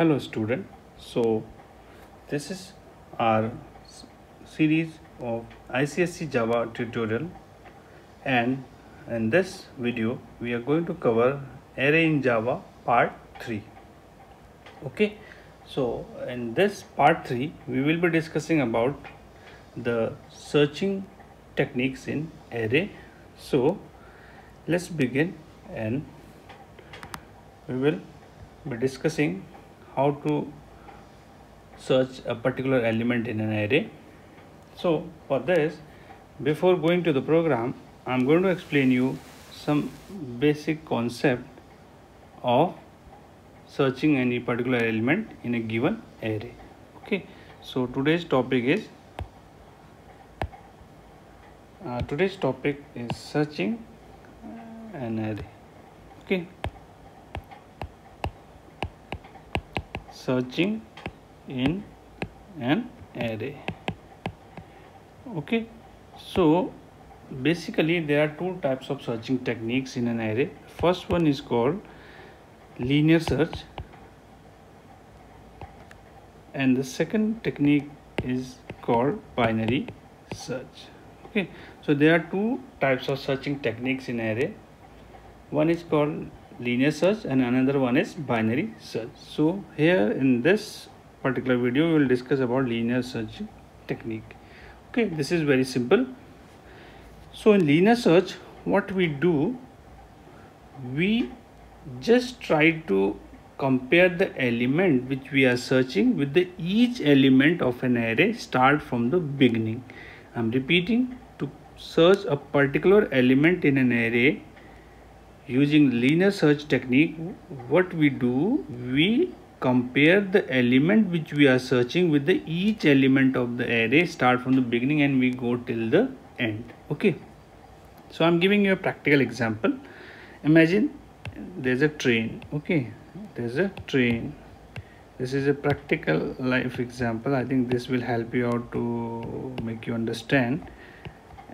Hello student. So this is our series of ICSE Java tutorial, and in this video we are going to cover array in Java part 3. Okay, so in this part 3 we will be discussing about the searching techniques in array. So let's begin, and we will be discussing how to search a particular element in an array. So for this, before going to the program, I'm going to explain you some basic concept of searching any particular element in a given array. Okay, so today's topic is searching an array. Okay, searching in an array. Okay, so basically there are two types of searching techniques in an array. First one is called linear search, and the second technique is called binary search. Okay, so there are two types of searching techniques in array. One is called linear search and another one is binary search. So here in this particular video we will discuss about linear search technique. Okay, this is very simple. So in linear search, what we do, we just try to compare the element which we are searching with the each element of an array start from the beginning. I'm repeating, to search a particular element in an array using linear search technique, what we do, we compare the element which we are searching with the each element of the array start from the beginning and we go till the end. Okay, so I'm giving you a practical example. Imagine there's a train. Okay, there's a train. This is a practical life example. I think this will help you out to make you understand.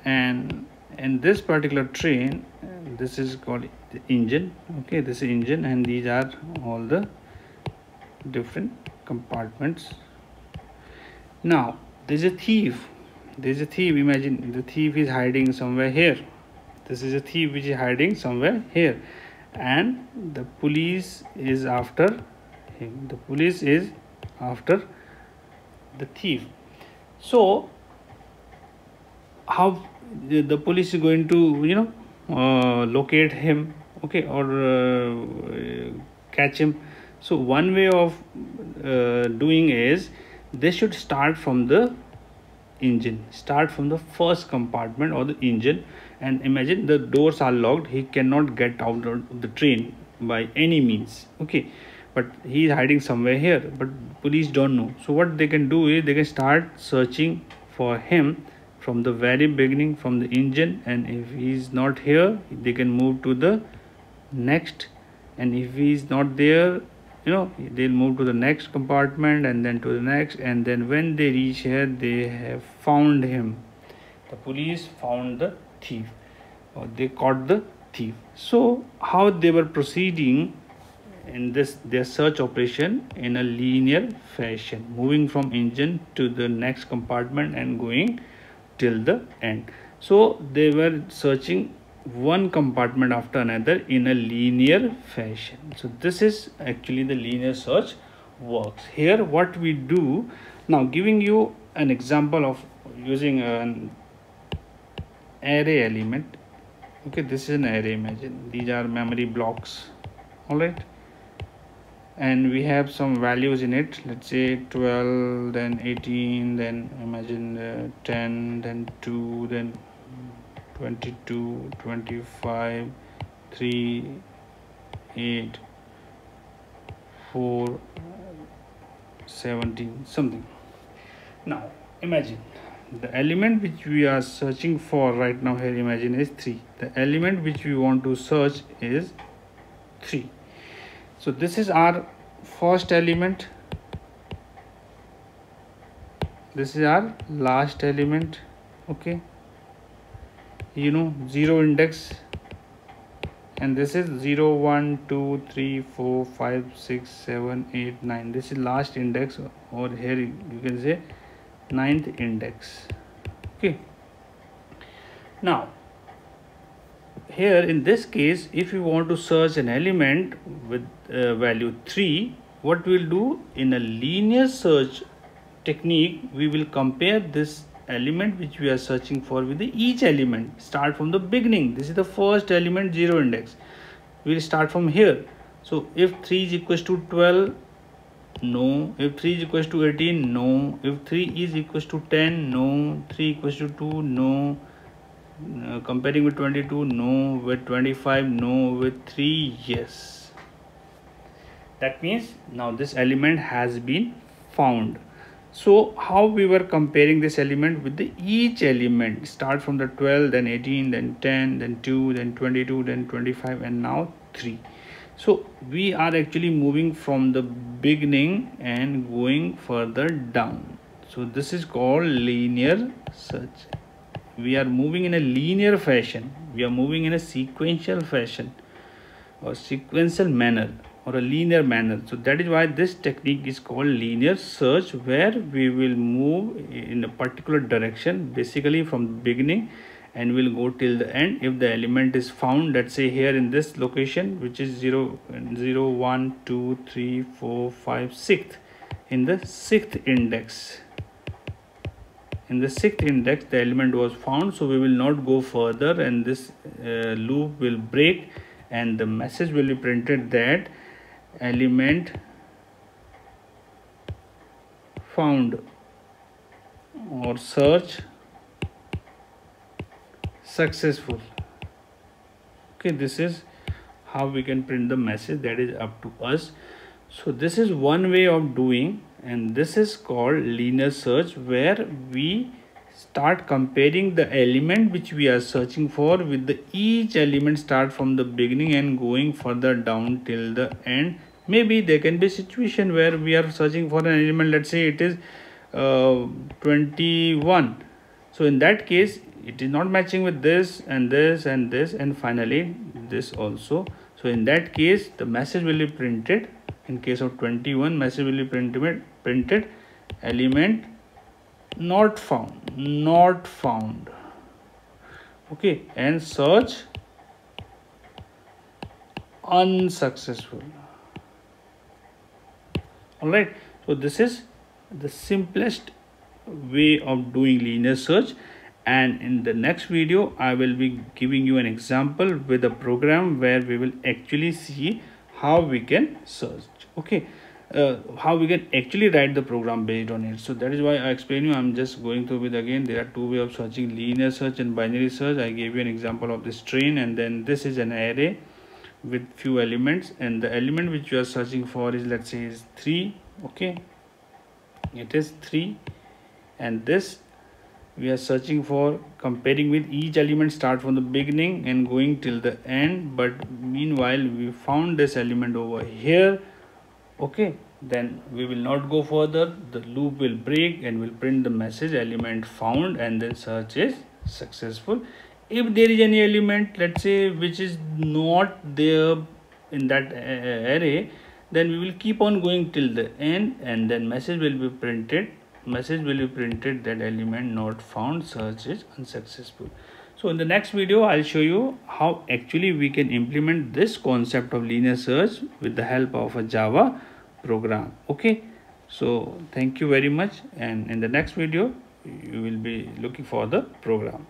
And in this particular train, this is called the engine. Okay, this is engine, and these are all the different compartments. Now there's a thief. Imagine the thief is hiding somewhere here. This is a thief which is hiding somewhere here, and the police is after him. The police is after the thief. So how the police is going to locate him, okay, or catch him? So one way of doing is they should start from the engine, start from the first compartment or the engine, and imagine the doors are locked, he cannot get out of the train by any means. Okay, but he is hiding somewhere here, but police don't know. So what they can do is they can start searching for him from the very beginning, from the engine, and if he is not here they can move to the next, and if he is not there, they'll move to the next compartment and then to the next, and then when they reach here they have found him. The police found the thief, or they caught the thief. So how they were proceeding in this their search operation in a linear fashion, moving from engine to the next compartment and going till the end. So they were searching one compartment after another in a linear fashion. So this is actually the linear search works. Here what we do, now giving you an example of using an array element. Okay, this is an array. Imagine these are memory blocks. All right, and we have some values in it. Let's say 12, then 18, then imagine 10, then 2, then 22, 25, 3, 8, 4, 17, something. Now imagine the element which we are searching for right now here, imagine, is 3. The element which we want to search is 3. So this is our first element, this is our last element. Okay, 0 index and this is 0 1 2 3 4 5 6 7 8 9. This is last index, or here you can say ninth index. Okay, now here in this case, if you want to search an element with value 3, what we'll do in a linear search technique, we will compare this element which we are searching for with each element. Start from the beginning. This is the first element, 0 index. We'll start from here. So if 3 is equals to 12, no. If 3 is equals to 18, no. If 3 is equals to 10, no. 3 equals to 2, no. Comparing with 22, no. With 25, no. With 3, yes. That means now this element has been found. So how we were comparing this element with each element? Start from the 12, then 18, then 10, then 2, then 22, then 25, and now 3. So we are actually moving from the beginning and going further down. So this is called linear search. We are moving in a linear fashion. We are moving in a sequential fashion, or sequential manner, or a linear manner. So that is why this technique is called linear search, where we will move in a particular direction, basically from the beginning, and we'll go till the end. If the element is found, let's say here in this location, which is 0 0 1 2 3 4 5 6, in the 6th index. In the 6th index, the element was found, so we will not go further, and this loop will break, and the message will be printed that element found, or search successful. Okay, this is how we can print the message. That is up to us. So this is one way of doing, and this is called linear search, where we start comparing the element which we are searching for with each element, start from the beginning and going further down till the end. Maybe there can be a situation where we are searching for an element, let's say it is 21. So in that case, it is not matching with this and this and this, and finally this also. So in that case, the message will be printed. In case of 21, message will be printed element not found. Okay, and search unsuccessful. All right, so this is the simplest way of doing linear search, and in the next video I will be giving you an example with a program where we will actually see how we can search. Okay, how we can actually write the program based on it. So that is why I explain you. I'm just going through with again. There are two ways of searching: linear search and binary search. I gave you an example of this train, and then this is an array with few elements, and the element which you are searching for is, let's say, is 3. Okay, it is 3, and this we are searching for, comparing with each element, start from the beginning and going till the end. But meanwhile we found this element over here. Okay, then we will not go further. The loop will break and will print the message element found, and then search is successful. If there is any element, let's say, which is not there in that array, then we will keep on going till the end, and then message will be printed that element not found, search is unsuccessful. So in the next video, I'll show you how actually we can implement this concept of linear search with the help of a Java program. Okay, so thank you very much, and in the next video you will be looking for the program.